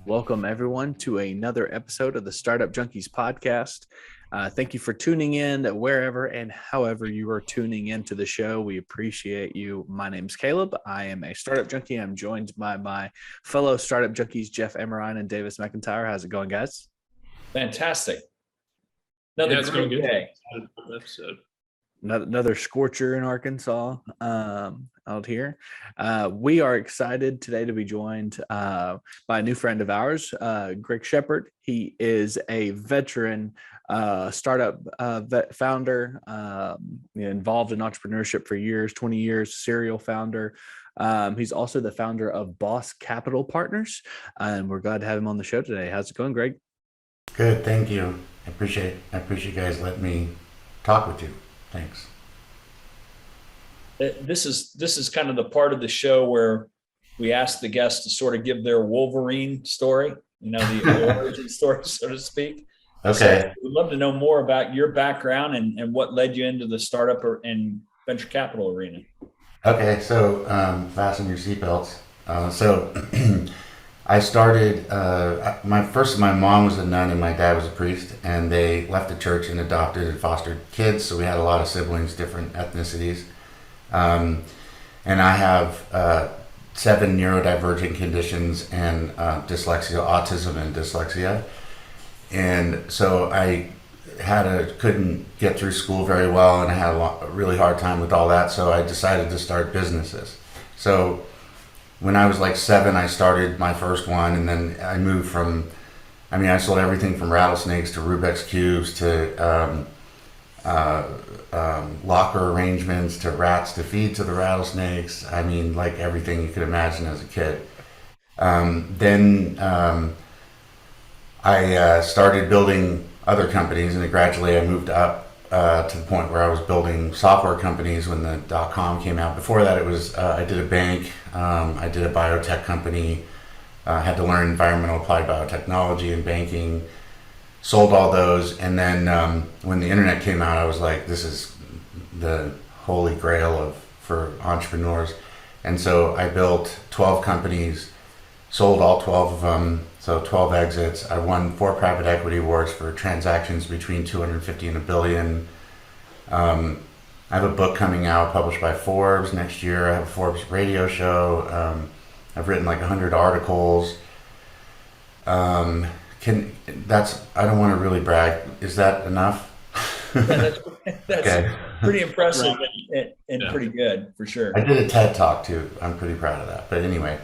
Welcome, everyone, to another episode of the Startup Junkies podcast. Thank you for tuning in wherever and however you are tuning into the show. We appreciate you. My name's Caleb. I am a Startup Junkie. I'm joined by my fellow Startup Junkies, Ameriine and Davis McEntire. How's it going, guys? Fantastic. Another great day. Episode. Another scorcher in Arkansas out here. We are excited today to be joined by a new friend of ours, Greg Shepard. He is a veteran startup founder, involved in entrepreneurship for years, 20 years, serial founder. He's also the founder of Boss Capital Partners, and we're glad to have him on the show today. How's it going, Greg? Good, thank you. I appreciate you guys letting me talk with you. Thanks. This is kind of the part of the show where we ask the guests to sort of give their Wolverine story, the origin story, so to speak. Okay. So we'd love to know more about your background and what led you into the startup and venture capital arena. Okay, so fasten your seatbelts. I started, my mom was a nun and my dad was a priest, and they left the church and adopted and fostered kids. So we had a lot of siblings, different ethnicities. And I have 7 neurodivergent conditions and dyslexia, autism and dyslexia. And so I couldn't get through school very well, and I had a really hard time with all that. So I decided to start businesses. So when I was like 7, I started my first one, and then I moved I sold everything from rattlesnakes to Rubik's Cubes to locker arrangements to rats to feed to the rattlesnakes. Like everything you could imagine as a kid. Then I started building other companies, and gradually I moved up to the point where I was building software companies when the .com came out. Before that, it was I did a bank, I did a biotech company, had to learn environmental applied biotechnology and banking, sold all those, and then when the internet came out, I was like, this is the holy grail for entrepreneurs. And so I built 12 companies, sold all 12 of them, so 12 exits. I won 4 private equity awards for transactions between 250 and $1 billion. I have a book coming out published by Forbes next year. I have a Forbes radio show. I've written like 100 articles. I don't want to really brag. Is that enough? That's okay. Pretty impressive and pretty good for sure. I did a TED talk too. I'm pretty proud of that. But anyway.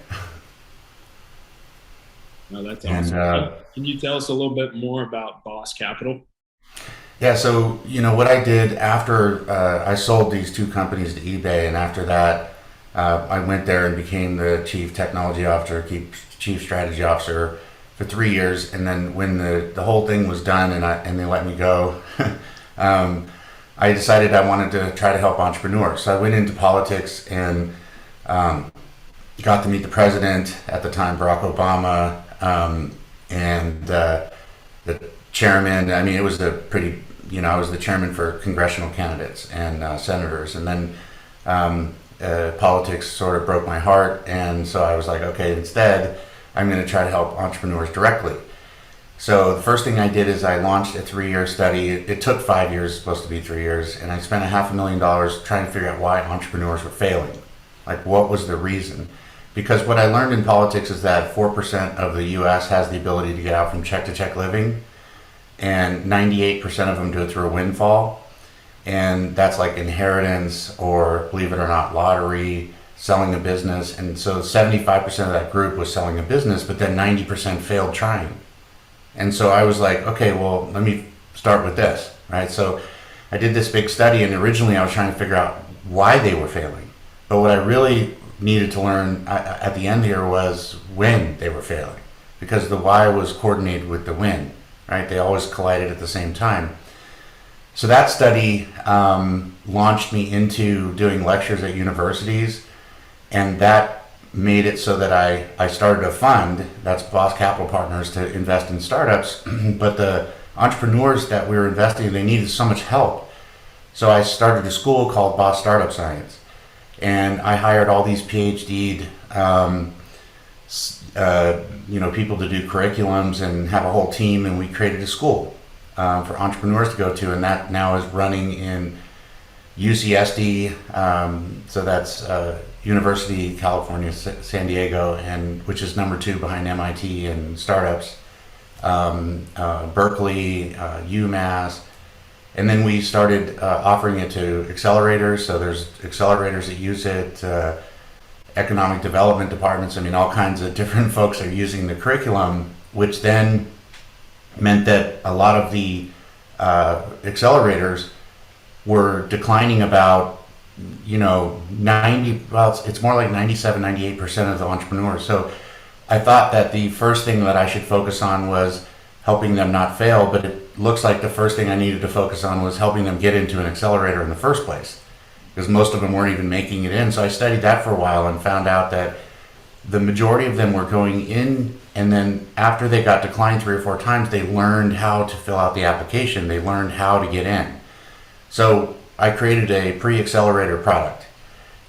No, that's awesome. And, can you tell us a little bit more about Boss Capital? Yeah, so what I did after I sold these 2 companies to eBay, and after that I went there and became the chief technology officer, chief strategy officer for 3 years. And then when the whole thing was done and they let me go, I decided I wanted to try to help entrepreneurs. So I went into politics and got to meet the president at the time, Barack Obama, and the chairman. It was I was the chairman for congressional candidates and senators. And then politics sort of broke my heart. And so I was like, okay, instead, I'm going to try to help entrepreneurs directly. So the first thing I did is I launched a 3-year study. It took 5 years, supposed to be 3 years. And I spent $500,000 trying to figure out why entrepreneurs were failing. Like, what was the reason? Because what I learned in politics is that 4% of the U.S. has the ability to get out from check to check living, and 98% of them do it through a windfall. And that's like inheritance or, believe it or not, lottery, selling a business. And so 75% of that group was selling a business, but then 90% failed trying. And so I was like, okay, well, let me start with this, right? So I did this big study, and originally I was trying to figure out why they were failing. But what I really needed to learn at the end here was when they were failing, because the why was coordinated with the when, right? They always collided at the same time. So that study launched me into doing lectures at universities, and that made it so that I started a fund, that's Boss Capital Partners, to invest in startups. But the entrepreneurs that we were investing in, they needed so much help. So I started a school called Boss Startup Science. And I hired all these PhD'd people to do curriculums and have a whole team, and we created a school for entrepreneurs to go to, and that now is running in UCSD, so that's University of California, San Diego, and which is number 2 behind MIT and startups, Berkeley, UMass, and then we started offering it to accelerators. So there's accelerators that use it, economic development departments. I mean, all kinds of different folks are using the curriculum, which then meant that a lot of the accelerators were declining about, 90, well, it's more like 97, 98% of the entrepreneurs. So I thought that the first thing that I should focus on was helping them not fail, but it looks like the first thing I needed to focus on was helping them get into an accelerator in the first place, because most of them weren't even making it in. So I studied that for a while and found out that the majority of them were going in, and then after they got declined 3 or 4 times, they learned how to fill out the application. They learned how to get in. So I created a pre-accelerator product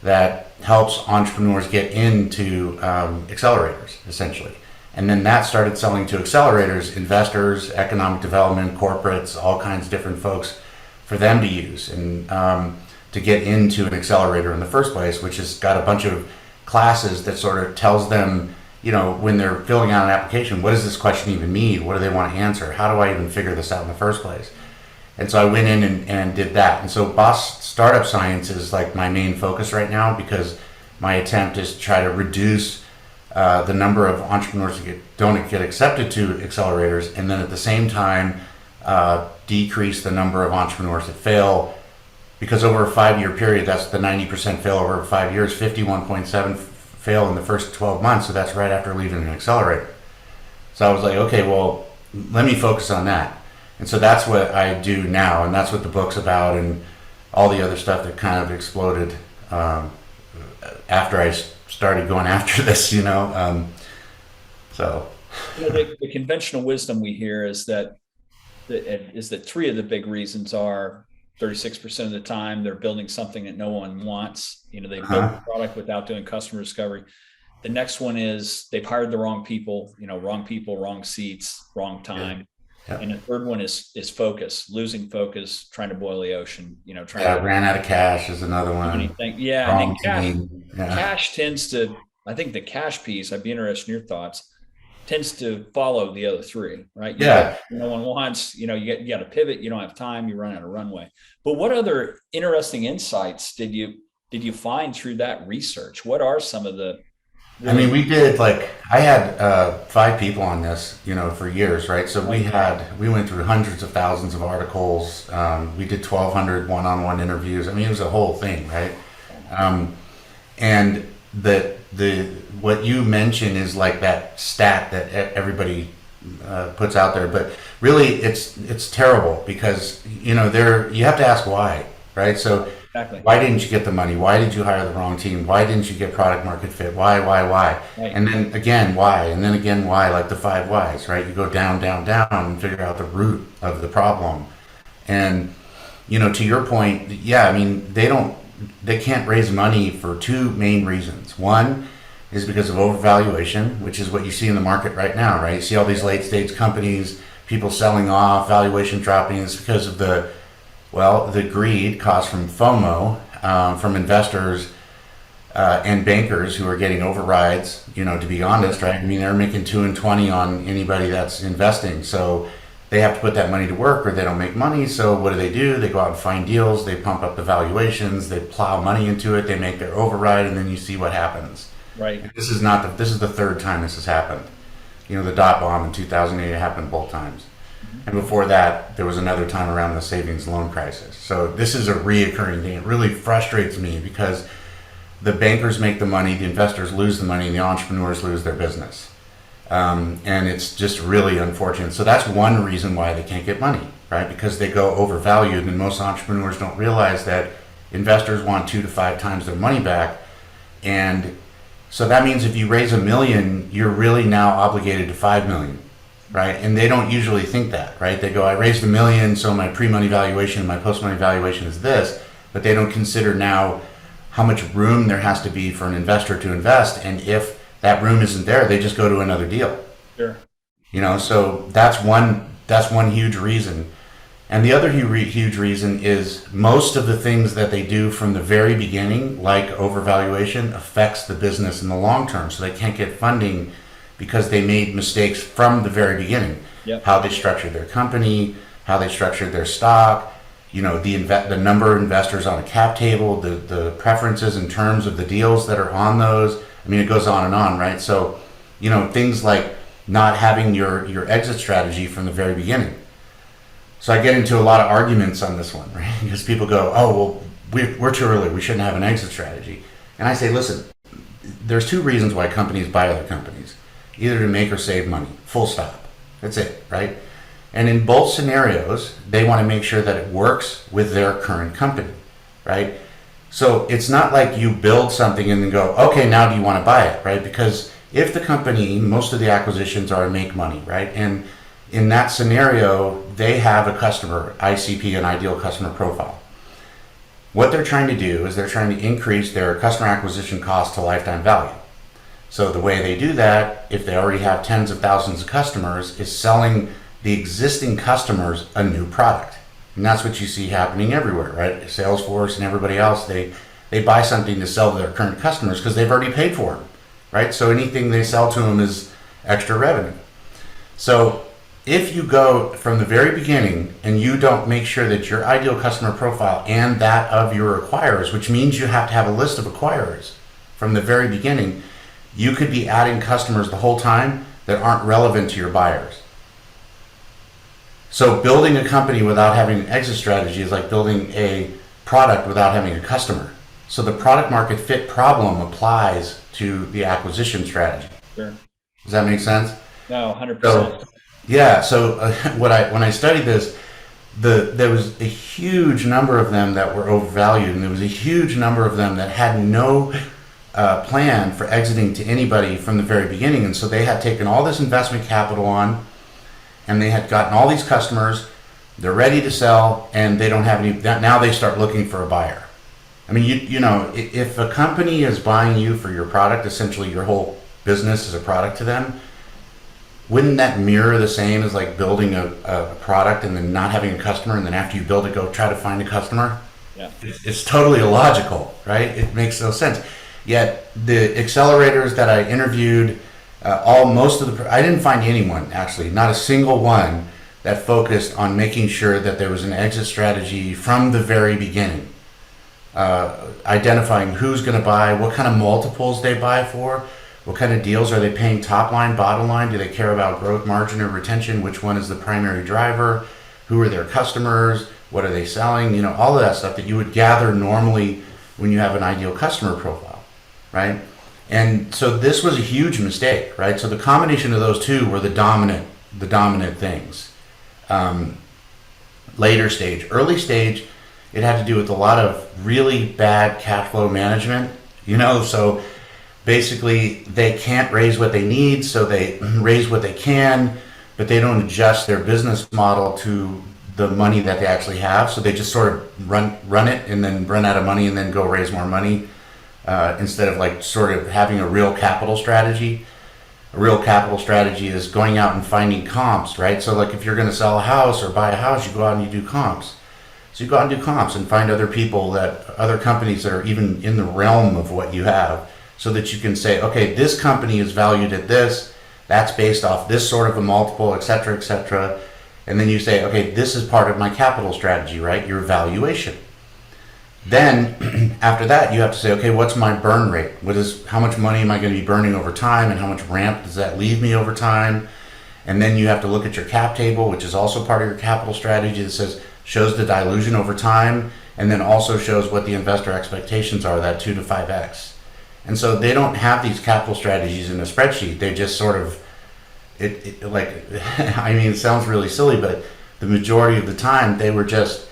that helps entrepreneurs get into accelerators, essentially. And then that started selling to accelerators, investors, economic development, corporates, all kinds of different folks for them to use and to get into an accelerator in the first place, which has got a bunch of classes that sort of tells them, when they're filling out an application, what does this question even mean? What do they want to answer? How do I even figure this out in the first place? And so I went in and did that. And so Boss Startup Science is like my main focus right now, because my attempt is to try to reduce the number of entrepreneurs that don't get accepted to accelerators, and then at the same time decrease the number of entrepreneurs that fail, because over a 5-year period, that's the 90% fail over 5 years, 51.7 fail in the first 12 months, so that's right after leaving an accelerator. So I was like, okay, well, let me focus on that. And so that's what I do now, and that's what the book's about, and all the other stuff that kind of exploded after I started going after this, So the conventional wisdom we hear is that 3 of the big reasons are 36% of the time they're building something that no one wants. They build a product without doing customer discovery. The next one is they've hired the wrong people, wrong seats, wrong time. Yeah. And the third one is focus, losing focus, trying to boil the ocean, ran out of cash is another one. Yeah. And then cash tends to, I think the cash piece, I'd be interested in your thoughts, tends to follow the other 3, right? No one wants, you got to pivot. You don't have time. You run out of runway. But what other interesting insights did you find through that research? What are some of the? We did I had 5 people on this, for years, right? So we went through hundreds of thousands of articles. We did 1,200 one-on-one interviews. It was a whole thing, right? And what you mentioned is like that stat that everybody puts out there, but really it's terrible, because you have to ask why, right? So exactly. Why didn't you get the money? Why did you hire the wrong team? Why didn't you get product market fit? Why? Right. And then again, why? And then again, why? Like the 5 whys, right? You go down and figure out the root of the problem. And to your point, they can't raise money for 2 main reasons. One is because of overvaluation, which is what you see in the market right now, right? You see all these late stage companies, people selling off, valuation dropping. It's because of the greed caused from FOMO, from investors and bankers who are getting overrides, to be honest, right? They're making 2 and 20 on anybody that's investing. So they have to put that money to work, or they don't make money. So what do? They go out and find deals, they pump up the valuations, they plow money into it, they make their override, and then you see what happens. Right. And this is the 3rd time this has happened. The dot bomb in 2008 happened both times. And before that, there was another time around the savings loan crisis. So this is a reoccurring thing. It really frustrates me, because the bankers make the money, the investors lose the money, and the entrepreneurs lose their business. And it's just really unfortunate. So that's one reason why they can't get money, right? Because they go overvalued, and most entrepreneurs don't realize that investors want 2 to 5 times their money back. And so that means if you raise $1 million, you're really now obligated to $5 million. Right? And they don't usually think that, right? They go, I raised $1 million, so my pre-money valuation, my post-money valuation is this, but they don't consider now how much room there has to be for an investor to invest, and if that room isn't there. They just go to another deal. Sure. So that's one huge reason. And the other huge reason is most of the things that they do from the very beginning, like overvaluation, affects the business in the long term. So they can't get funding because they made mistakes from the very beginning. Yep. How they structured their company, how they structured their stock, the number of investors on a cap table, the preferences in terms of the deals that are on those. I mean, it goes on and on, right? So, things like not having your exit strategy from the very beginning. So I get into a lot of arguments on this one, right? Because people go, oh, well, we're too early. We shouldn't have an exit strategy. And I say, listen, there's two reasons why companies buy other companies. Either to make or save money, full stop. That's it, right? And in both scenarios, they want to make sure that it works with their current company, right? So it's not like you build something and then go, okay, now do you want to buy it, right? Because if the company, most of the acquisitions are to make money, right? And in that scenario, they have a customer, ICP, an ideal customer profile. What they're trying to do is they're trying to increase their customer acquisition cost to lifetime value. So the way they do that, if they already have tens of thousands of customers, is selling the existing customers a new product. And that's what you see happening everywhere, right? Salesforce and everybody else, they buy something to sell to their current customers because they've already paid for them, right? So anything they sell to them is extra revenue. So if you go from the very beginning and you don't make sure that your ideal customer profile and that of your acquirers, which means you have to have a list of acquirers from the very beginning, you could be adding customers the whole time that aren't relevant to your buyers. So building a company without having an exit strategy is like building a product without having a customer. So the product market fit problem applies to the acquisition strategy. Sure. Does that make sense? No, 100%. So, yeah. So when I studied this, there was a huge number of them that were overvalued, and there was a huge number of them that had no plan for exiting to anybody from the very beginning. And so they had taken all this investment capital on, and they had gotten all these customers, they're ready to sell, and they don't have any. Now they start looking for a buyer. I mean, if a company is buying you for your product, essentially your whole business is a product to them, wouldn't that mirror the same as like building a product and then not having a customer, and then after you build it, go try to find a customer? Yeah. It's totally illogical, right? It makes no sense. Yet the accelerators that I interviewed, I didn't find anyone, actually, not a single one, that focused on making sure that there was an exit strategy from the very beginning. Identifying who's going to buy, what kind of multiples they buy for, what kind of deals are they paying, top line, bottom line, do they care about growth, margin, or retention, which one is the primary driver, who are their customers, what are they selling, all of that stuff that you would gather normally when you have an ideal customer profile, right? And so this was a huge mistake, right? So the combination of those two were the dominant things. Later stage, early stage, it had to do with a lot of really bad cash flow management, so basically they can't raise what they need, so they raise what they can, but they don't adjust their business model to the money that they actually have. So they just sort of run it and then run out of money and then go raise more money, instead of like sort of having a real capital strategy. A real capital strategy is going out and finding comps, right? So like if you're going to sell a house or buy a house, you go out and you do comps. So you go out and do comps and find other companies that are even in the realm of what you have, so that you can say, okay, this company is valued at this, that's based off this sort of a multiple, et cetera, et cetera. And then you say, okay, this is part of my capital strategy, right? Your valuation. Then after that, you have to say, okay, what's my burn rate? How much money am I going to be burning over time, and how much ramp does that leave me over time? And then you have to look at your cap table, which is also part of your capital strategy, that shows the dilution over time, and then also shows what the investor expectations are, that 2 to 5x. And so they don't have these capital strategies in a spreadsheet. They just sort of, it sounds really silly, but the majority of the time they were just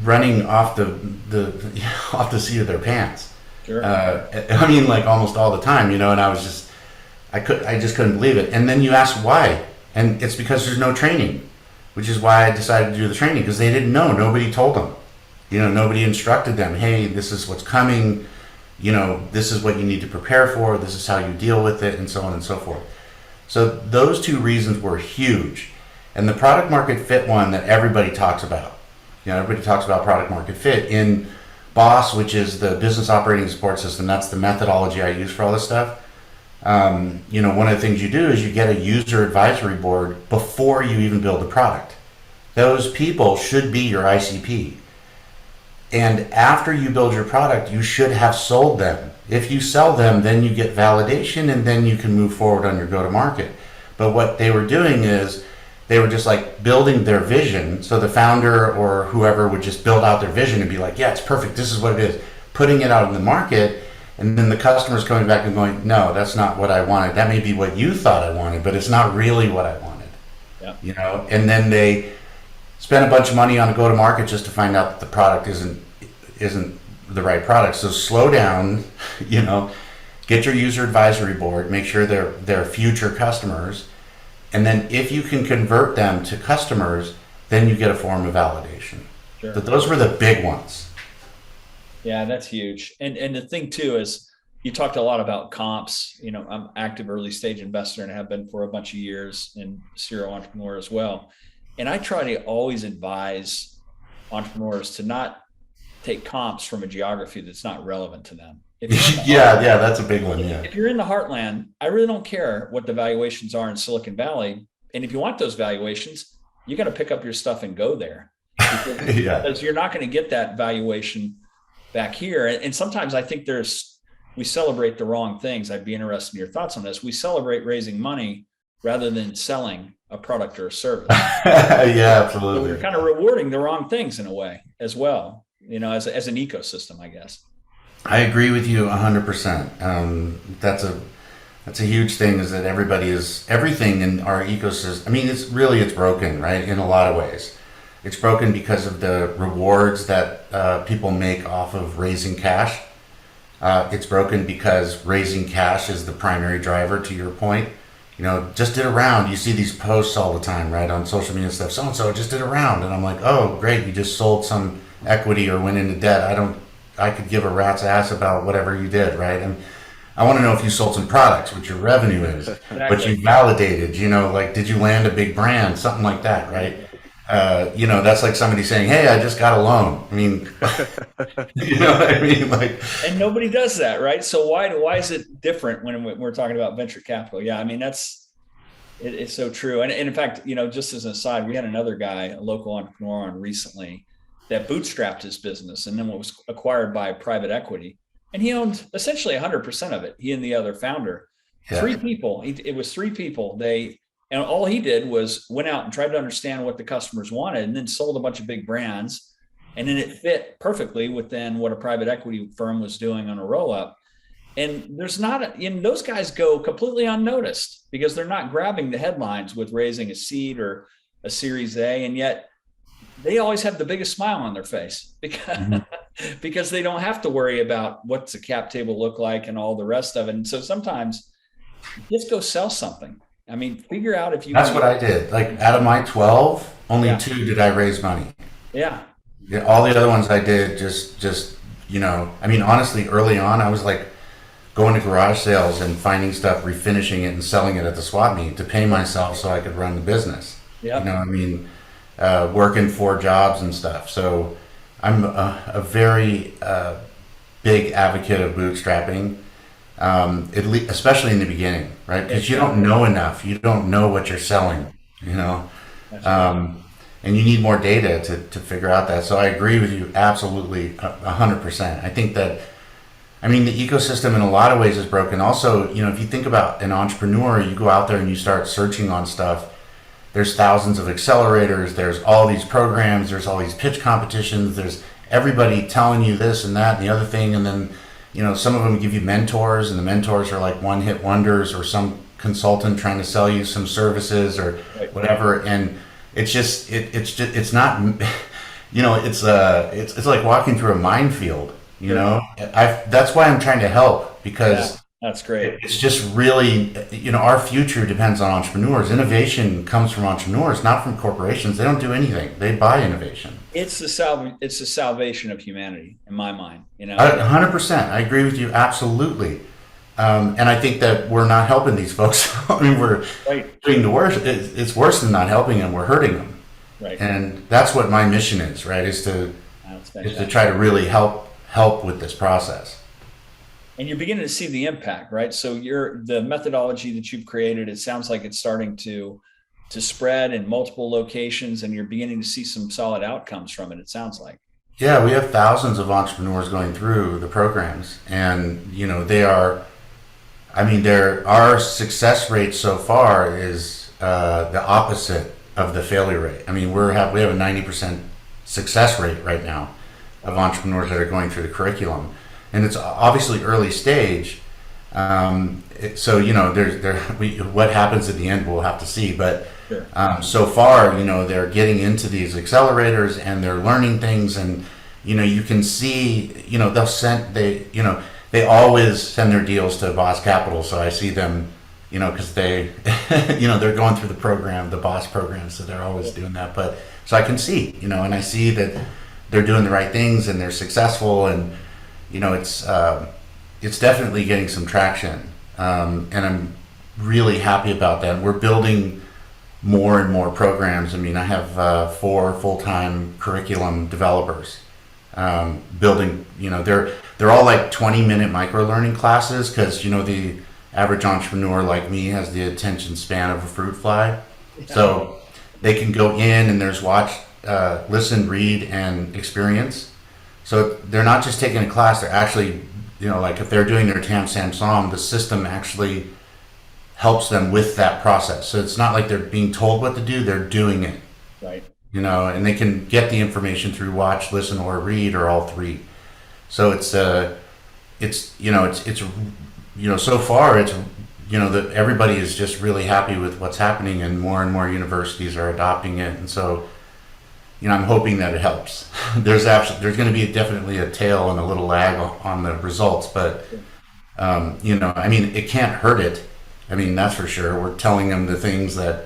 running off off the seat of their pants. Sure. Almost all the time, and I just couldn't believe it. And then you ask why, and it's because there's no training, which is why I decided to do the training, because they didn't know. Nobody told them. Nobody instructed them. Hey, this is what's coming. this is what you need to prepare for, this is how you deal with it, and so on and so forth. So those two reasons were huge. And the product market fit one that everybody talks about. Everybody talks about product market fit. In BOSS, which is the business operating support system, that's the methodology I use for all this stuff. One of the things you do is you get a user advisory board before you even build the product. Those people should be your ICP. And after you build your product, you should have sold them. If you sell them, then you get validation, and then you can move forward on your go-to-market. But what they were doing is they were just like building their vision. So the founder or whoever would just build out their vision and be like, yeah, it's perfect, this is what it is, putting it out in the market. And then the customer's coming back and going, no, that's not what I wanted. That may be what you thought I wanted, but it's not really what I wanted. Yeah. And then they spend a bunch of money on a go-to-market just to find out that the product isn't the right product. So slow down, get your user advisory board, make sure they're future customers. And then if you can convert them to customers, then you get a form of validation. Sure. But those were the big ones. Yeah, that's huge. And the thing too is you talked a lot about comps. I'm active early stage investor and have been for a bunch of years, and serial entrepreneur as well. And I try to always advise entrepreneurs to not take comps from a geography that's not relevant to them. Yeah, that's a big one. Yeah. If you're in the heartland, I really don't care what the valuations are in Silicon Valley. And if you want those valuations, you got to pick up your stuff and go there. Because you're not going to get that valuation back here. And sometimes I think we celebrate the wrong things. I'd be interested in your thoughts on this. We celebrate raising money rather than selling a product or a service. Yeah, absolutely. So we're kind of rewarding the wrong things in a way as well, as an ecosystem, I guess. I agree with you 100%. That's a huge thing, is that everything in our ecosystem. I mean, it's broken, right? In a lot of ways. It's broken because of the rewards that people make off of raising cash. It's broken because raising cash is the primary driver, to your point. Just did a round. You see these posts all the time, right, on social media and stuff. So-and-so just did a round. And I'm like, oh, great. You just sold some equity or went into debt. I could give a rat's ass about whatever you did, right? And I want to know if you sold some products, what your revenue is, what you validated, did you land a big brand, something like that, right? That's like somebody saying, hey, I just got a loan. I mean, you know what I mean? And nobody does that, right? So why is it different when we're talking about venture capital? Yeah, I mean, it's so true. And in fact, just as an aside, we had another guy, a local entrepreneur, on recently that bootstrapped his business and then was acquired by private equity. And he owned essentially 100% of it, he and the other founder. Yeah. 3 people. It was 3 people. And all he did was went out and tried to understand what the customers wanted, and then sold a bunch of big brands. And then it fit perfectly within what a private equity firm was doing on a roll up. And those guys go completely unnoticed because they're not grabbing the headlines with raising a seed or a Series A. And yet they always have the biggest smile on their face because they don't have to worry about what's the cap table look like and all the rest of it. And so sometimes just go sell something. I mean, figure out if you. That's what I did. Like out of my 12, only 2 did I raise money. Yeah. All the other ones I did just I mean, honestly, early on, I was like going to garage sales and finding stuff, refinishing it and selling it at the swap meet to pay myself so I could run the business. Yeah. Working 4 jobs and stuff. So I'm a very big advocate of bootstrapping. Especially in the beginning, right? Because you don't know enough. You don't know what you're selling, and you need more data to figure out that. So I agree with you absolutely 100%. I think that, the ecosystem in a lot of ways is broken. Also, if you think about an entrepreneur, you go out there and you start searching on stuff. There's thousands of accelerators. There's all these programs. There's all these pitch competitions. There's everybody telling you this and that and the other thing, and then some of them give you mentors, and the mentors are like one-hit wonders, or some consultant trying to sell you some services or whatever. And it's not, it's like walking through a minefield. That's why I'm trying to help, because that's great. It's just really, our future depends on entrepreneurs. Innovation comes from entrepreneurs, not from corporations. They don't do anything. They buy innovation. It's the salvation of humanity in my mind. 100%. I agree with you absolutely. And I think that we're not helping these folks. I mean, we're doing the worst. It's worse than not helping them. We're hurting them. Right. And that's what my mission is, right? Is to try to really help with this process. And you're beginning to see the impact, right? So the methodology that you've created, it sounds like it's starting to spread in multiple locations, and you're beginning to see some solid outcomes from it, it sounds like. Yeah, we have thousands of entrepreneurs going through the programs, and our success rate so far is the opposite of the failure rate. I mean, we have a 90% success rate right now of entrepreneurs that are going through the curriculum, and it's obviously early stage. So what happens at the end we'll have to see, but sure. So far, they're getting into these accelerators and they're learning things, and you can see, they always send their deals to Boss Capital, so I see them, because they they're going through the program, the Boss program, so they're always doing that. But so I can see, and I see that they're doing the right things and they're successful, and it's definitely getting some traction, and I'm really happy about that. We're building more and more programs. I mean, I have 4 full-time curriculum developers building. They're all like 20-minute micro-learning classes, because the average entrepreneur like me has the attention span of a fruit fly. So they can go in and there's watch, listen, read, and experience. So they're not just taking a class, they're actually, like if they're doing their TAM SAM, the system actually helps them with that process. So it's not like they're being told what to do, they're doing it. Right. And they can get the information through watch, listen, or read, or all three. So so far it's, that everybody is just really happy with what's happening, and more universities are adopting it. And so, I'm hoping that it helps. There's going to be definitely a tail and a little lag on the results, but, it can't hurt it. I mean, that's for sure. We're telling them the things to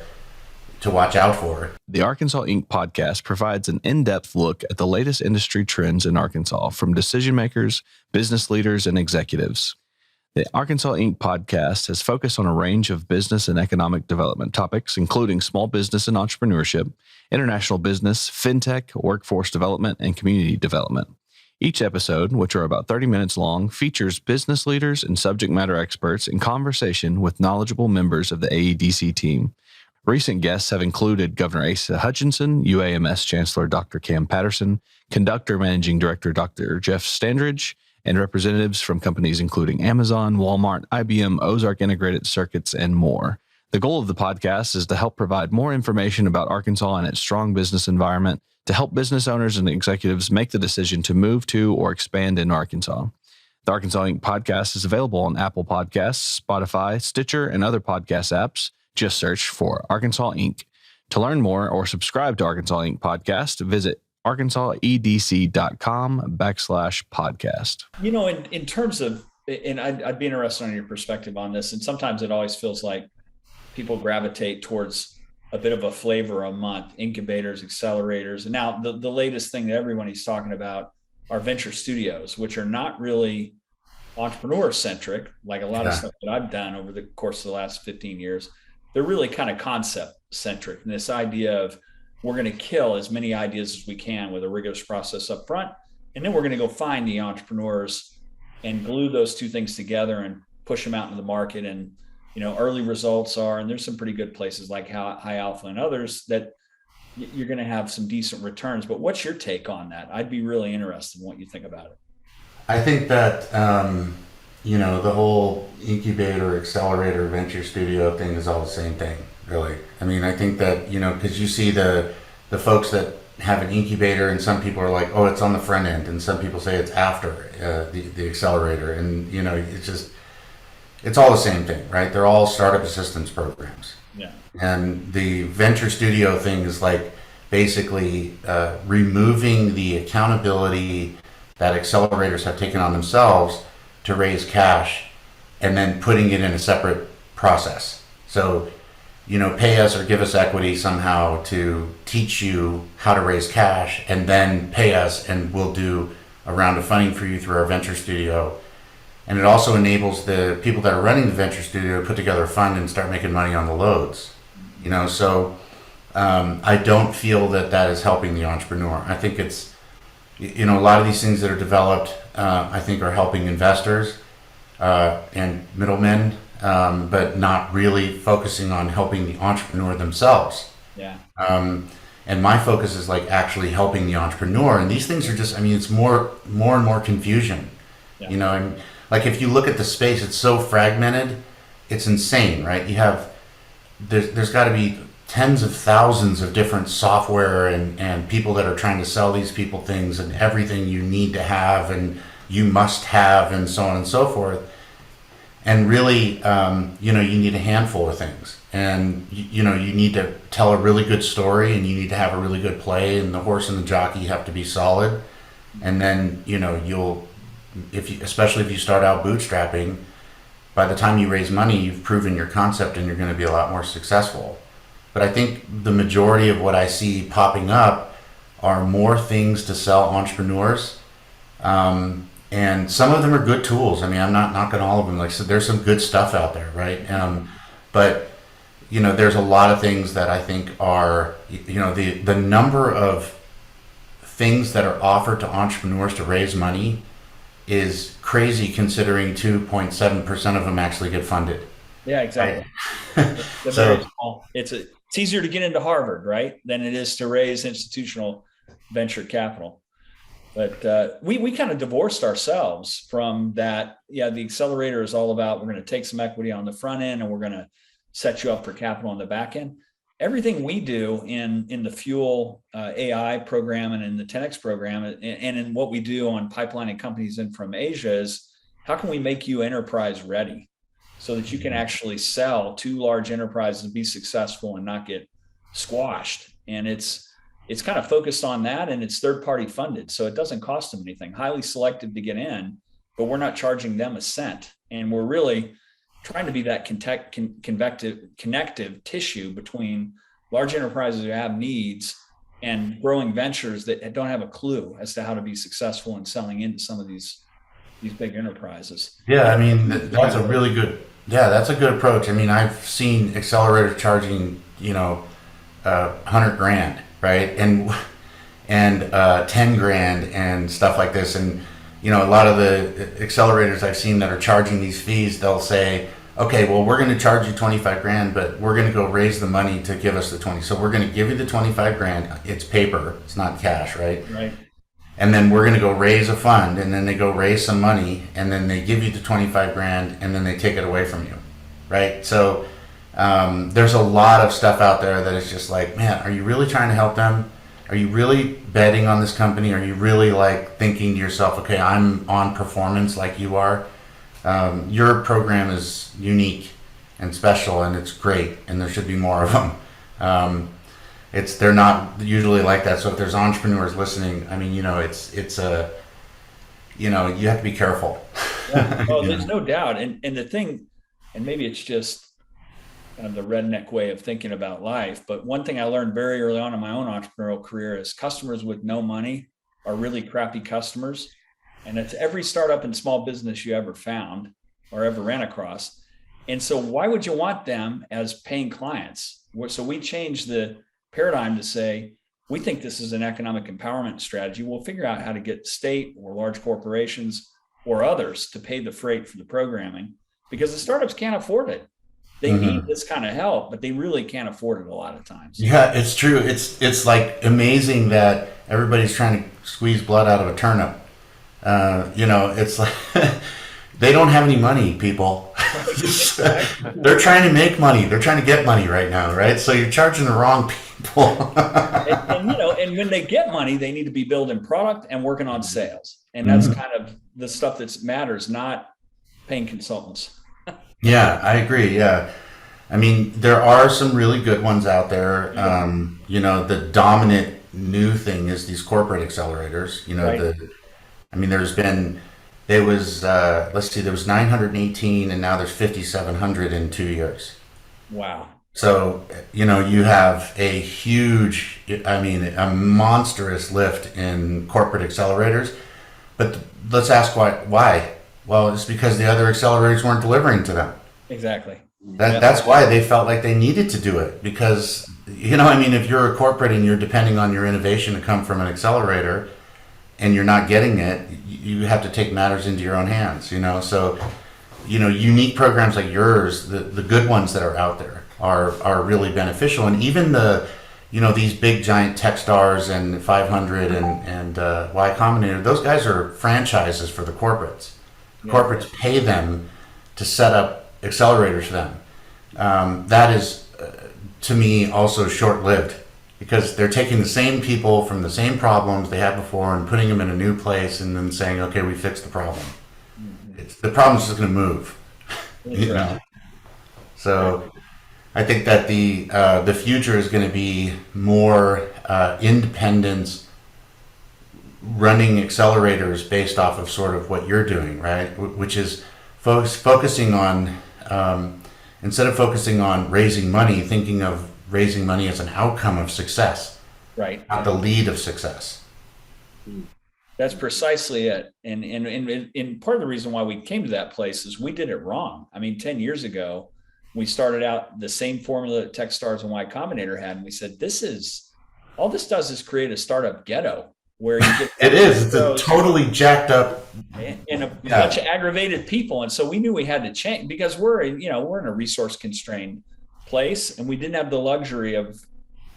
watch out for. The Arkansas Inc. podcast provides an in-depth look at the latest industry trends in Arkansas from decision makers, business leaders, and executives. The Arkansas Inc. podcast has focused on a range of business and economic development topics, including small business and entrepreneurship, international business, fintech, workforce development, and community development. Each episode, which are about 30 minutes long, features business leaders and subject matter experts in conversation with knowledgeable members of the AEDC team. Recent guests have included Governor Asa Hutchinson, UAMS Chancellor Dr. Cam Patterson, Conductor Managing Director Dr. Jeff Standridge, and representatives from companies including Amazon, Walmart, IBM, Ozark Integrated Circuits, and more. The goal of the podcast is to help provide more information about Arkansas and its strong business environment, to help business owners and executives make the decision to move to or expand in Arkansas. The Arkansas Inc. podcast is available on Apple Podcasts, Spotify, Stitcher, and other podcast apps. Just search for Arkansas Inc. To learn more or subscribe to Arkansas Inc. podcast, visit arkansasedc.com/podcast. In terms of, and I'd be interested on your perspective on this, and sometimes it always feels like people gravitate towards a bit of a flavor a month, incubators, accelerators. And now the latest thing that everybody's talking about are venture studios, which are not really entrepreneur centric, like a lot of stuff that I've done over the course of the last 15 years. They're really kind of concept centric. And this idea of, we're going to kill as many ideas as we can with a rigorous process up front. And then we're going to go find the entrepreneurs and glue those two things together and push them out into the market. And, early results are, and there's some pretty good places like High Alpha and others that you're going to have some decent returns. But what's your take on that? I'd be really interested in what you think about it. I think that, the whole incubator, accelerator, venture studio thing is all the same thing, really. I mean, I think that, because you see the folks that have an incubator, and some people are like, oh, it's on the front end, and some people say it's after the accelerator. And, it's all the same thing, right? They're all startup assistance programs. Yeah. And the venture studio thing is like basically removing the accountability that accelerators have taken on themselves to raise cash, and then putting it in a separate process. So pay us or give us equity somehow to teach you how to raise cash, and then pay us and we'll do a round of funding for you through our venture studio. And it also enables the people that are running the venture studio to put together a fund and start making money on the loads. So I don't feel that is helping the entrepreneur. I think it's, a lot of these things that are developed, I think are helping investors and middlemen, but not really focusing on helping the entrepreneur themselves. Yeah. And my focus is like actually helping the entrepreneur. And these things are just, it's more and more confusion. Yeah. And like if you look at the space, it's so fragmented, it's insane, right? There's got to be tens of thousands of different software and people that are trying to sell these people things, and everything you need to have and you must have, and so on and so forth. And really, you need a handful of things, and you need to tell a really good story, and you need to have a really good play, and the horse and the jockey have to be solid. And then especially if you start out bootstrapping, by the time you raise money, you've proven your concept and you're going to be a lot more successful. But I think the majority of what I see popping up are more things to sell entrepreneurs. And some of them are good tools. I'm not knocking all of them. Like I said, there's some good stuff out there, right? But there's a lot of things that I think are, the number of things that are offered to entrepreneurs to raise money is crazy, considering 2.7% of them actually get funded. Yeah, exactly. So it's easier to get into Harvard, right, than it is to raise institutional venture capital. But we kind of divorced ourselves from that. Yeah, the accelerator is all about, we're going to take some equity on the front end and we're going to set you up for capital on the back end. Everything we do in the Fuel AI program and in the TEDx program and in what we do on pipelining companies in from Asia is, how can we make you enterprise ready so that you can actually sell to large enterprises and be successful and not get squashed? And it's kind of focused on that, and it's third party funded. So it doesn't cost them anything, highly selective to get in, but we're not charging them a cent. And we're really trying to be that connective tissue between large enterprises who have needs and growing ventures that don't have a clue as to how to be successful in selling into some of these big enterprises. Yeah, that's a really good, that's a good approach. I've seen accelerators charging, $100,000, right? And 10 grand and stuff like this. And, a lot of the accelerators I've seen that are charging these fees, they'll say, okay, well, we're going to charge you 25 grand, but we're going to go raise the money to give us the 20. So we're going to give you the 25 grand. It's paper. It's not cash, right? Right. And then we're going to go raise a fund, and then they go raise some money, and then they give you the 25 grand, and then they take it away from you, right? So there's a lot of stuff out there that is just like, man, are you really trying to help them? Are you really betting on this company? Are you really like thinking to yourself, okay, I'm on performance like you are? Your program is unique and special, and it's great, and there should be more of them. They're not usually like that. So if there's entrepreneurs listening, it's a, you have to be careful. Yeah. Oh, there's no doubt. And the thing, and maybe it's just kind of the redneck way of thinking about life, but one thing I learned very early on in my own entrepreneurial career is customers with no money are really crappy customers. And it's every startup and small business you ever found or ever ran across. And so why would you want them as paying clients? So we changed the paradigm to say, we think this is an economic empowerment strategy. We'll figure out how to get state or large corporations or others to pay the freight for the programming, because the startups can't afford it. They need this kind of help, but they really can't afford it a lot of times. Yeah, it's true. It's like amazing that everybody's trying to squeeze blood out of a turnip. It's like they don't have any money, people. They're trying to make money. They're trying to get money right now, right? So you're charging the wrong people. and when they get money, they need to be building product and working on sales. And that's kind of the stuff that matters, not paying consultants. Yeah, I agree. Yeah. There are some really good ones out there. The dominant new thing is these corporate accelerators. Right. There was 918 and now there's 5,700 in 2 years. Wow. So, you have a huge, a monstrous lift in corporate accelerators. But let's ask why. Well, it's because the other accelerators weren't delivering to them. Exactly. That's why they felt like they needed to do it, because, if you're a corporate and you're depending on your innovation to come from an accelerator and you're not getting it, you have to take matters into your own hands, So, unique programs like yours, the good ones that are out there are really beneficial. And even these big giant Techstars and 500 and Y Combinator, those guys are franchises for the corporates. Corporates pay them to set up accelerators for them. That is, to me, also short-lived, because they're taking the same people from the same problems they had before and putting them in a new place and then saying, okay, we fixed the problem. The problem's just going to move. So I think that the future is going to be more independence running accelerators based off of sort of what you're doing, right? Which is focusing on, instead of focusing on raising money, thinking of raising money as an outcome of success, right? Not the lead of success. That's precisely it. And part of the reason why we came to that place is we did it wrong. 10 years ago, we started out the same formula that Techstars and Y Combinator had. And we said, all this does is create a startup ghetto where you get it's a totally jacked up and a bunch of aggravated people. And so we knew we had to change, because we're in a resource constrained place, and we didn't have the luxury of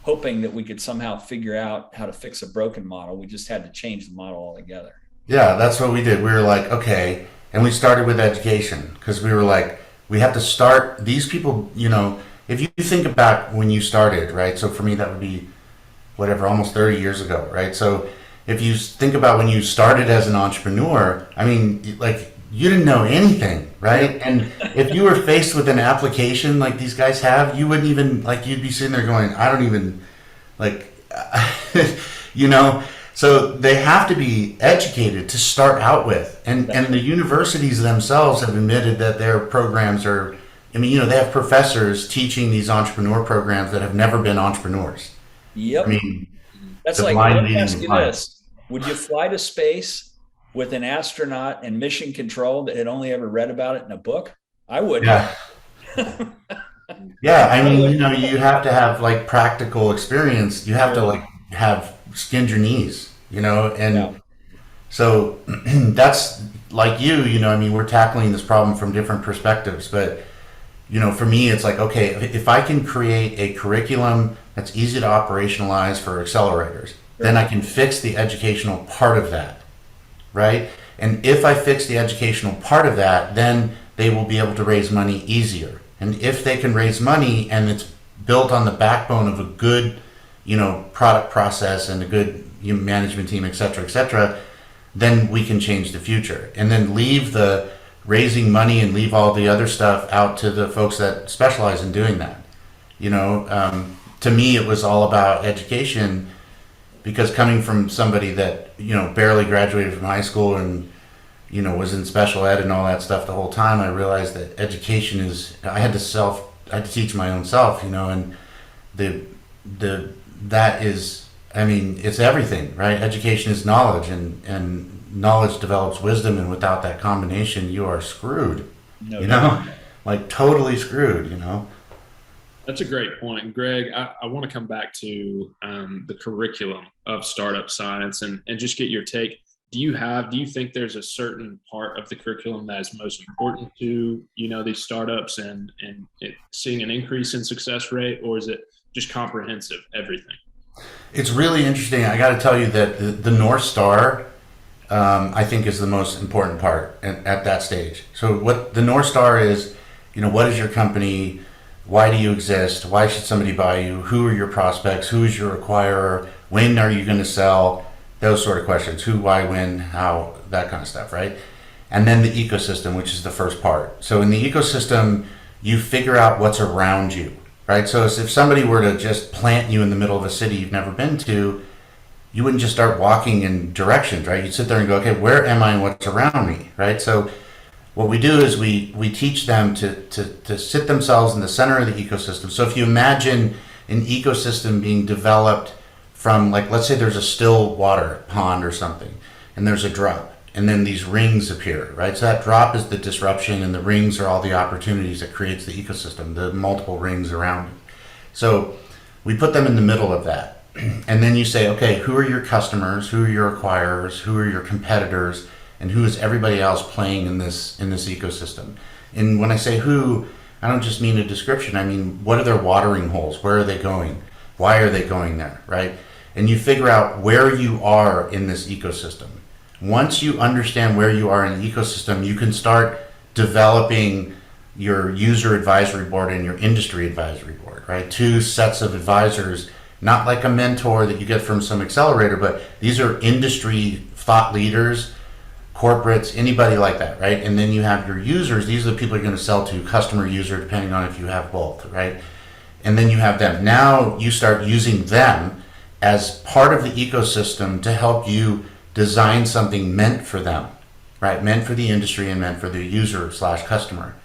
hoping that we could somehow figure out how to fix a broken model. We just had to change the model altogether. Yeah, that's what we did. We were like, okay, and we started with education, because we were like, we have to start these people, if you think about when you started, right? So for me, that would be almost 30 years ago, right? So if you think about when you started as an entrepreneur, you didn't know anything, right? And if you were faced with an application like these guys have, you wouldn't even, you'd be sitting there going, I don't even, so they have to be educated to start out with. And the universities themselves have admitted that their programs are, they have professors teaching these entrepreneur programs that have never been entrepreneurs. Yep. That's like, let me ask you this. Would you fly to space with an astronaut and mission control that had only ever read about it in a book? I would. Yeah. Yeah. You have to have practical experience. You have to have skinned your knees, so that's like we're tackling this problem from different perspectives, but for me, it's okay, if I can create a curriculum that's easy to operationalize for accelerators, then I can fix the educational part of that, right? And if I fix the educational part of that, then they will be able to raise money easier. And if they can raise money and it's built on the backbone of a good, product process and a good management team, et cetera, then we can change the future. And then leave the raising money and leave all the other stuff out to the folks that specialize in doing that. To me, it was all about education, because coming from somebody that, barely graduated from high school and, was in special ed and all that stuff the whole time, I realized that education is, I had to teach my own self, and that is, it's everything, right? Education is knowledge, and knowledge develops wisdom, and without that combination, you are screwed, totally screwed, That's a great point. Greg, I want to come back to the curriculum of startup science and just get your take. Do you think there's a certain part of the curriculum that is most important to, these startups and seeing an increase in success rate, or is it just comprehensive, everything? It's really interesting. I got to tell you that the North Star, I think, is the most important part at that stage. So what the North Star is, what is your company? Why do you exist? Why should somebody buy you? Who are your prospects? Who is your acquirer? When are you going to sell? Those sort of questions. Who, why, when, how, that kind of stuff, right? And then the ecosystem, which is the first part. So in the ecosystem, you figure out what's around you, right? So if somebody were to just plant you in the middle of a city you've never been to, you wouldn't just start walking in directions, right? You'd sit there and go, okay, where am I and what's around me, right? So what we do is we teach them to sit themselves in the center of the ecosystem. So if you imagine an ecosystem being developed from, like, let's say there's a still water pond or something, and there's a drop, and then these rings appear, right? So that drop is the disruption, and the rings are all the opportunities that creates the ecosystem, the multiple rings around it. So we put them in the middle of that. And then you say, okay, who are your customers? Who are your acquirers? Who are your competitors? And who is everybody else playing in this ecosystem? And when I say who, I don't just mean a description. I mean, what are their watering holes? Where are they going? Why are they going there, right? And you figure out where you are in this ecosystem. Once you understand where you are in the ecosystem, you can start developing your user advisory board and your industry advisory board, right? Two sets of advisors, not like a mentor that you get from some accelerator, but these are industry thought leaders, corporates, anybody like that, right? And then you have your users. These are the people you're going to sell to, customer, user, depending on if you have both, right? And then you have them. Now you start using them as part of the ecosystem to help you design something meant for them, right? Meant for the industry and meant for the user / customer.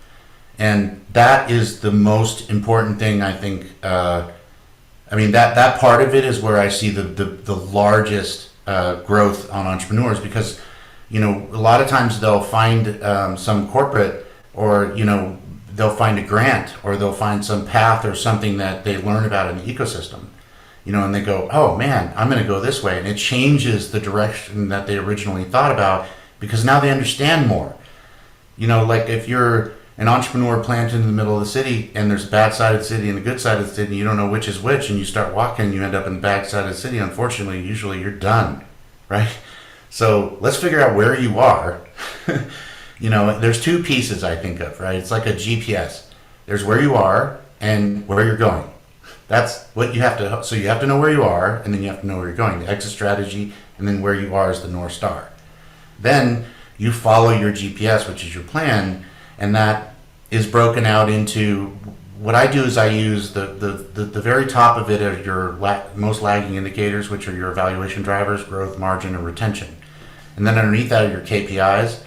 And that is the most important thing, I think. That part of it is where I see the largest growth on entrepreneurs, because a lot of times they'll find some corporate, or they'll find a grant, or they'll find some path or something that they learn about in the ecosystem, and they go, oh man, I'm going to go this way, and it changes the direction that they originally thought about, because now they understand more. Like if you're an entrepreneur planted in the middle of the city, and there's a bad side of the city and a good side of the city, and you don't know which is which, and you start walking, you end up in the bad side of the city. Unfortunately, usually you're done, right? So let's figure out where you are. There's two pieces I think of, right? It's like a GPS. There's where you are and where you're going. That's what you have to, so you have to know where you are, and then you have to know where you're going, the exit strategy, and then where you are is the North Star. Then you follow your GPS, which is your plan, and that is broken out into, what I do is I use the very top of it are your most lagging indicators, which are your evaluation drivers, growth, margin, and retention. And then underneath that are your KPIs.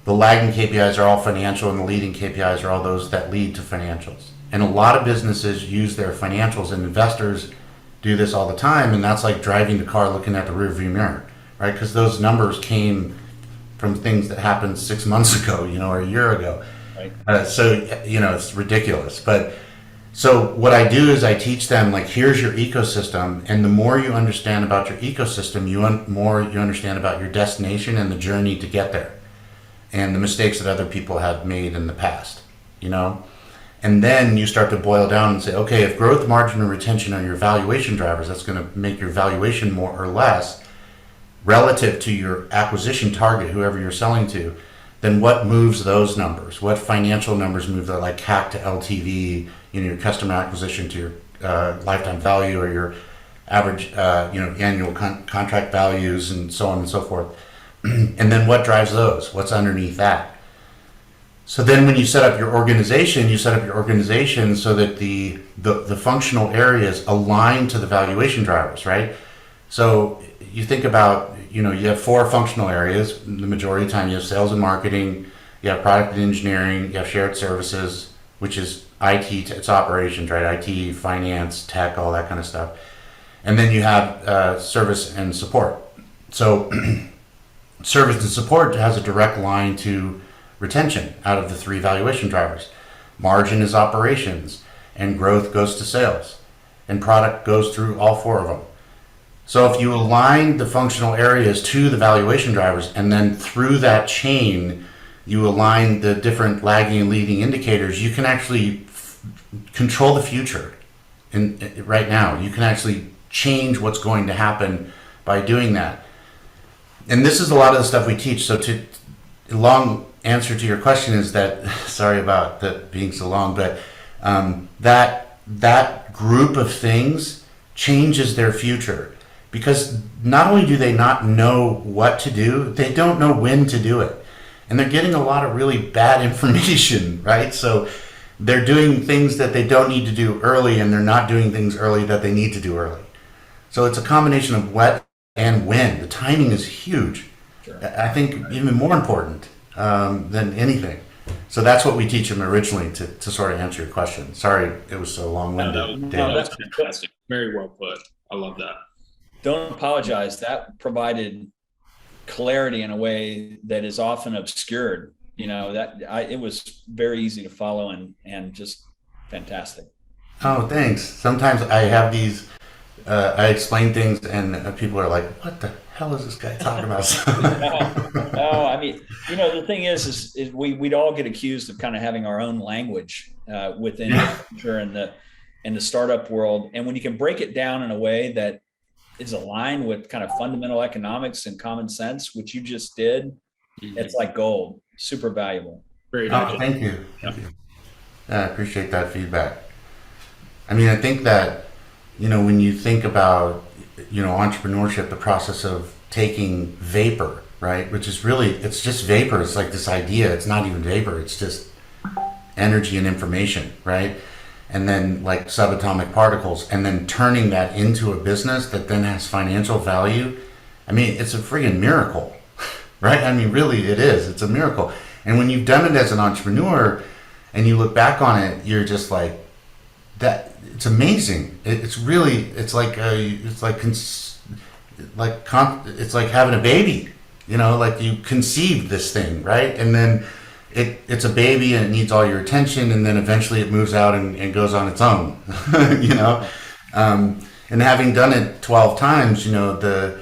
The lagging KPIs are all financial, and the leading KPIs are all those that lead to financials. And a lot of businesses use their financials, and investors do this all the time, and that's like driving the car looking at the rearview mirror, right? Because those numbers came from things that happened 6 months ago, or a year ago. Right. So it's ridiculous. But so what I do is I teach them, like, here's your ecosystem, and the more you understand about your ecosystem, more you understand about your destination and the journey to get there, and the mistakes that other people have made in the past, And then you start to boil down and say, okay, if growth, margin, and retention are your valuation drivers, that's going to make your valuation more or less relative to your acquisition target, whoever you're selling to. Then what moves those numbers? What financial numbers move that, like CAC to LTV, your customer acquisition to your lifetime value, or your average, annual contract values, and so on and so forth. And then what drives those? What's underneath that? So then when you set up your organization, so that the functional areas align to the valuation drivers, right? So you think about, you have 4 functional areas. The majority of the time you have sales and marketing, you have product and engineering, you have shared services, which is IT, it's operations, right? IT, finance, tech, all that kind of stuff. And then you have service and support. So service and support has a direct line to retention out of the 3 valuation drivers. Margin is operations, and growth goes to sales, and product goes through all 4 of them. So if you align the functional areas to the valuation drivers, and then through that chain you align the different lagging and leading indicators, you can actually control the future. And right now you can actually change what's going to happen by doing that. And this is a lot of the stuff we teach. So to long answer to your question is that, sorry about that being so long, but that group of things changes their future, because not only do they not know what to do, they don't know when to do it, and they're getting a lot of really bad information, right? So they're doing things that they don't need to do early, and they're not doing things early that they need to do early. So it's a combination of what and when. The timing is huge. Sure. I think even more important than anything. So that's what we teach them originally to sort of answer your question. Sorry, it was so long-winded. No, That's fantastic. Very well put. I love that. Don't apologize. That provided clarity in a way that is often obscured. It was very easy to follow and just fantastic. Oh, thanks. Sometimes I have these, I explain things and people are like, what the hell is this guy talking about? No, I mean, the thing is we'd all get accused of kind of having our own language within the startup world. And when you can break it down in a way that is aligned with kind of fundamental economics and common sense, which you just did, it's like gold. Super valuable. Very nice. Thank you. Thank you. I appreciate that feedback. I mean, I think that, when you think about, entrepreneurship, the process of taking vapor, right, which is really, it's just vapor. It's like this idea. It's not even vapor. It's just energy and information, right? And then like subatomic particles, and then turning that into a business that then has financial value. I mean, it's a friggin' miracle, right? I mean, really, it is. It's a miracle. And when you've done it as an entrepreneur and you look back on it, you're just like, that. It's amazing. It's like having a baby. Like you conceived this thing, right? And then it's a baby and it needs all your attention, and then eventually it moves out and goes on its own. And having done it 12 times, the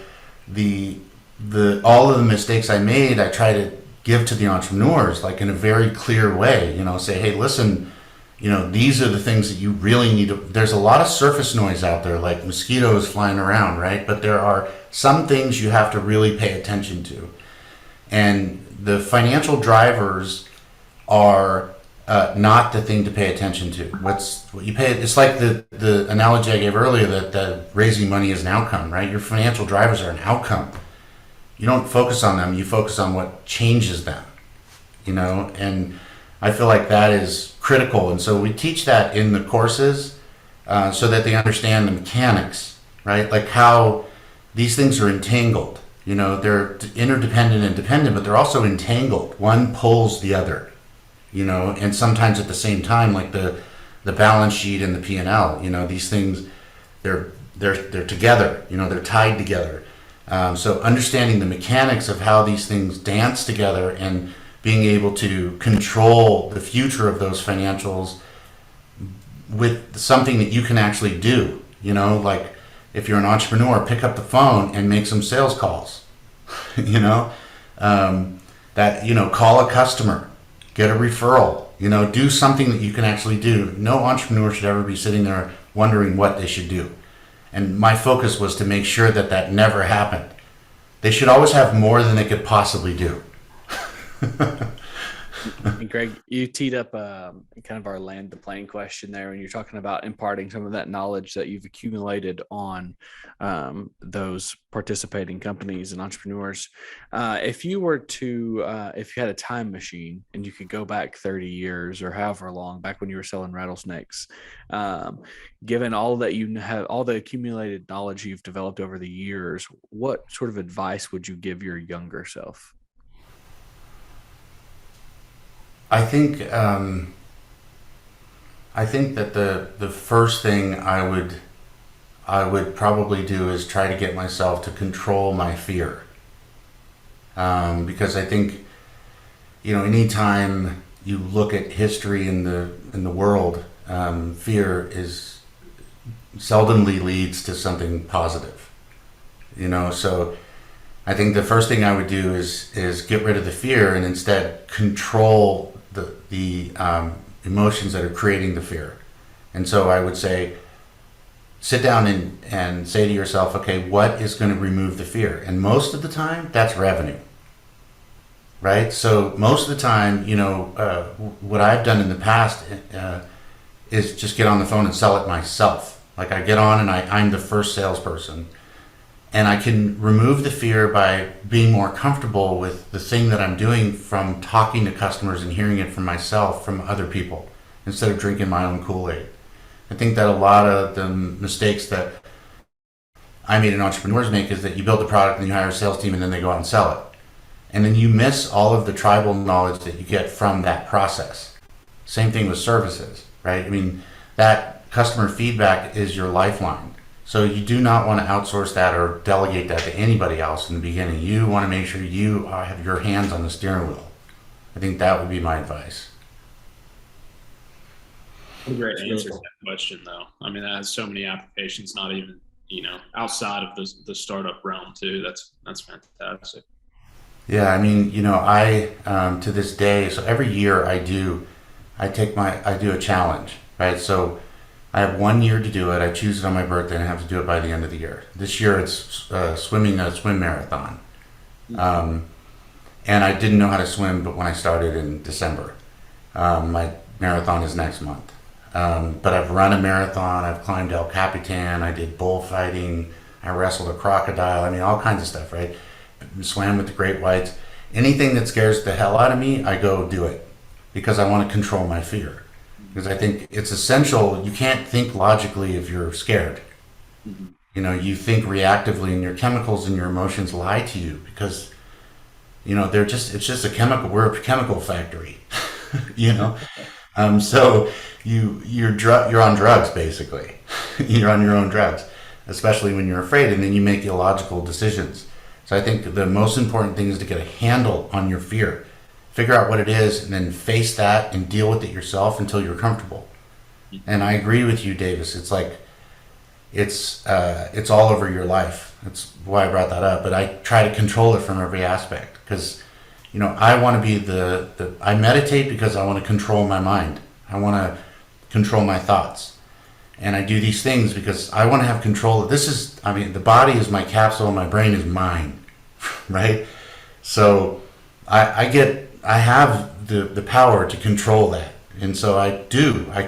all of the mistakes I made, I try to give to the entrepreneurs, like in a very clear way. Say, hey, listen, these are the things that you really need to. There's a lot of surface noise out there, like mosquitoes flying around, right? But there are some things you have to really pay attention to, and the financial drivers are not the thing to pay attention to. What you pay, it's like the analogy I gave earlier that raising money is an outcome, right? Your financial drivers are an outcome. You don't focus on them, you focus on what changes them, and I feel like that is critical. And so we teach that in the courses so that they understand the mechanics, right? Like how these things are entangled. They're interdependent and dependent, but they're also entangled. One pulls the other, and sometimes at the same time, like the balance sheet and the P&L, these things, they're together, they're tied together. So understanding the mechanics of how these things dance together and being able to control the future of those financials with something that you can actually do, like if you're an entrepreneur, pick up the phone and make some sales calls, call a customer, get a referral, do something that you can actually do. No entrepreneur should ever be sitting there wondering what they should do. And my focus was to make sure that never happened. They should always have more than they could possibly do. And Greg, you teed up kind of our land the plane question there when you're talking about imparting some of that knowledge that you've accumulated on those participating companies and entrepreneurs. If you had a time machine and you could go back 30 years or however long, back when you were selling rattlesnakes, given all that you have, all the accumulated knowledge you've developed over the years, what sort of advice would you give your younger self? I think that the first thing I would probably do is try to get myself to control my fear, because I think anytime you look at history in the world, fear is seldomly leads to something positive. So I think the first thing I would do is get rid of the fear and instead control the emotions that are creating the fear. And so I would say, sit down and say to yourself, okay, what is going to remove the fear? And most of the time, that's revenue, right? So most of the time, what I've done in the past is just get on the phone and sell it myself. Like I get on and I'm the first salesperson. And I can remove the fear by being more comfortable with the thing that I'm doing from talking to customers and hearing it from myself, from other people, instead of drinking my own Kool-Aid. I think that a lot of the mistakes that I made and entrepreneurs make is that you build a product and you hire a sales team and then they go out and sell it. And then you miss all of the tribal knowledge that you get from that process. Same thing with services, right? I mean, that customer feedback is your lifeline. So you do not want to outsource that or delegate that to anybody else in the beginning. You want to make sure you have your hands on the steering wheel. I think that would be my advice. What a great answer to that question, though. I mean, that has so many applications, not even, outside of the startup realm too. That's fantastic. Yeah, I mean, I to this day, so every year I do a challenge, right? So I have 1 year to do it. I choose it on my birthday and I have to do it by the end of the year. This year it's swimming a swim marathon. And I didn't know how to swim, but when I started in December, my marathon is next month. But I've run a marathon, I've climbed El Capitan, I did bullfighting, I wrestled a crocodile, I mean, all kinds of stuff, right? Swam with the great whites. Anything that scares the hell out of me, I go do it because I want to control my fear. Because I think it's essential. You can't think logically if you're scared. You think reactively, and your chemicals and your emotions lie to you because, it's just a chemical. We're a chemical factory, So you're on drugs basically. You're on your own drugs, especially when you're afraid, and then you make illogical decisions. So I think the most important thing is to get a handle on your fear. Figure out what it is and then face that and deal with it yourself until you're comfortable. And I agree with you, Davis. It's like, it's all over your life. That's why I brought that up. But I try to control it from every aspect because, I want to be I meditate because I want to control my mind. I want to control my thoughts. And I do these things because I want to have control. The body is my capsule, my brain is mine, right? So I have the power to control that. And so I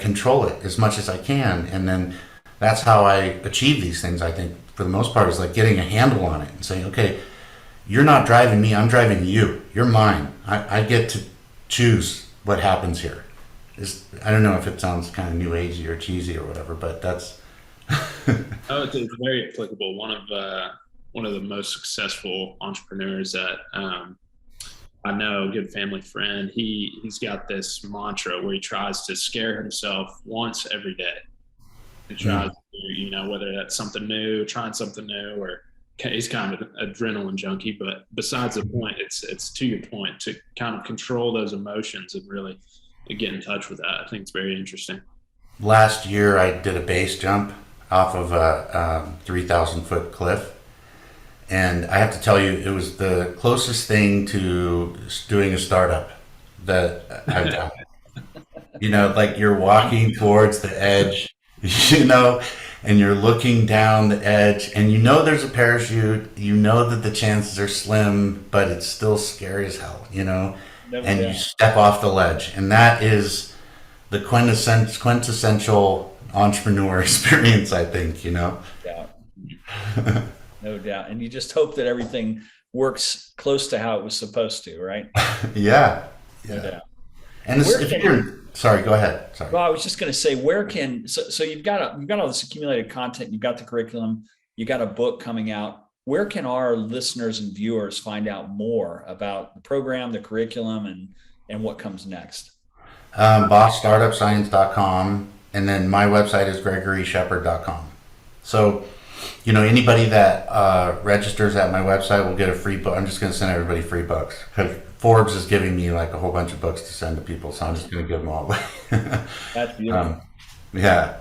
control it as much as I can. And then that's how I achieve these things, I think, for the most part, is like getting a handle on it and saying, okay, you're not driving me, I'm driving you. You're mine. I get to choose what happens here. I don't know if it sounds kind of new agey or cheesy or whatever, but that's. Oh, it's very applicable. One of the most successful entrepreneurs that I know, a good family friend. He's got this mantra where he tries to scare himself once every day. He tries to, whether that's something new, trying something new, or he's kind of an adrenaline junkie. But besides the point, it's to your point, to kind of control those emotions and really get in touch with that. I think it's very interesting. Last year, I did a base jump off of a 3,000-foot cliff. And I have to tell you, it was the closest thing to doing a startup that I've done. Like you're walking towards the edge, and you're looking down the edge, and there's a parachute, that the chances are slim, but it's still scary as hell, and you step off the ledge. And that is the quintessential entrepreneur experience, I think, Yeah. No doubt. And you just hope that everything works close to how it was supposed to, right? Yeah. No doubt. And sorry, go ahead. Sorry. Well, I was just going to say, so you've got all this accumulated content, you've got the curriculum, you got a book coming out. Where can our listeners and viewers find out more about the program, the curriculum, and what comes next? BossStartupScience.com. And then my website is GregoryShepard.com. So, anybody that registers at my website will get a free book. I'm just going to send everybody free books because Forbes is giving me like a whole bunch of books to send to people. So I'm just going to give them all away. That's beautiful. Yeah.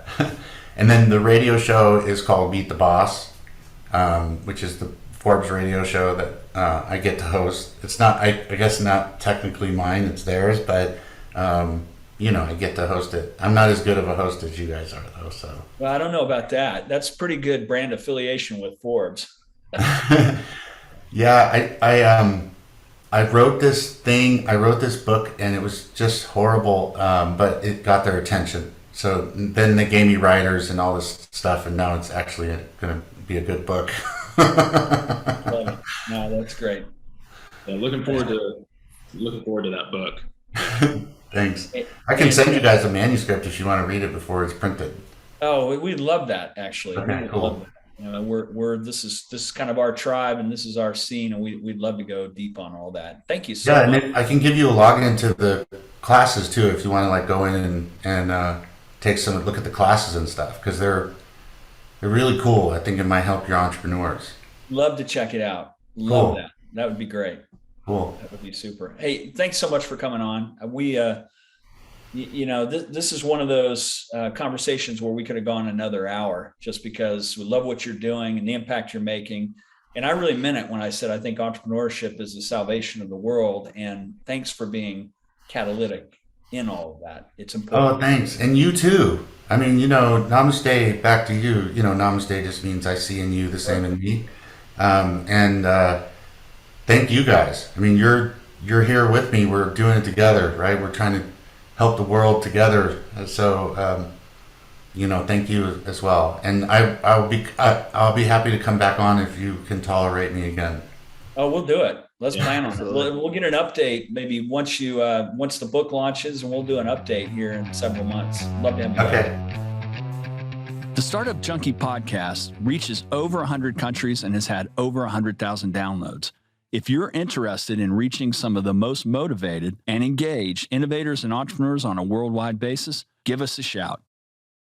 And then the radio show is called Beat the Boss, which is the Forbes radio show that I get to host. It's not, I guess not technically mine, it's theirs, but I get to host it. I'm not as good of a host as you guys are, though. So. Well, I don't know about that. That's pretty good brand affiliation with Forbes. Yeah, I wrote this thing. I wrote this book, and it was just horrible, but it got their attention. So then they gave me writers and all this stuff, and now it's actually going to be a good book. No, that's great. Yeah, looking forward to that book. Thanks. I can send you guys a manuscript if you want to read it before it's printed. Oh, we'd love that, actually. Okay, cool. This is kind of our tribe, and this is our scene, and we'd love to go deep on all that. Thank you so much. And I can give you a login to the classes too if you want to like go in and take some look at the classes and stuff, because they're really cool. I think it might help your entrepreneurs. Love to check it out. Love that. That would be great. Cool. That would be super. Hey, thanks so much for coming on. This is one of those conversations where we could have gone another hour, just because we love what you're doing and the impact you're making. And I really meant it when I said I think entrepreneurship is the salvation of the world. And thanks for being catalytic in all of that. It's important. Oh, thanks. And you too. I mean, namaste back to you. Namaste just means I see in you the same in me. Thank you guys. I mean, you're here with me. We're doing it together, right? We're trying to help the world together. So, thank you as well. And I'll be happy to come back on if you can tolerate me again. Oh, we'll do it. Let's plan on it. We'll get an update maybe once the book launches, and we'll do an update here in several months. Love to have you. Okay. Back. The Startup Junkie podcast reaches over 100 countries and has had over 100,000 downloads. If you're interested in reaching some of the most motivated and engaged innovators and entrepreneurs on a worldwide basis, give us a shout.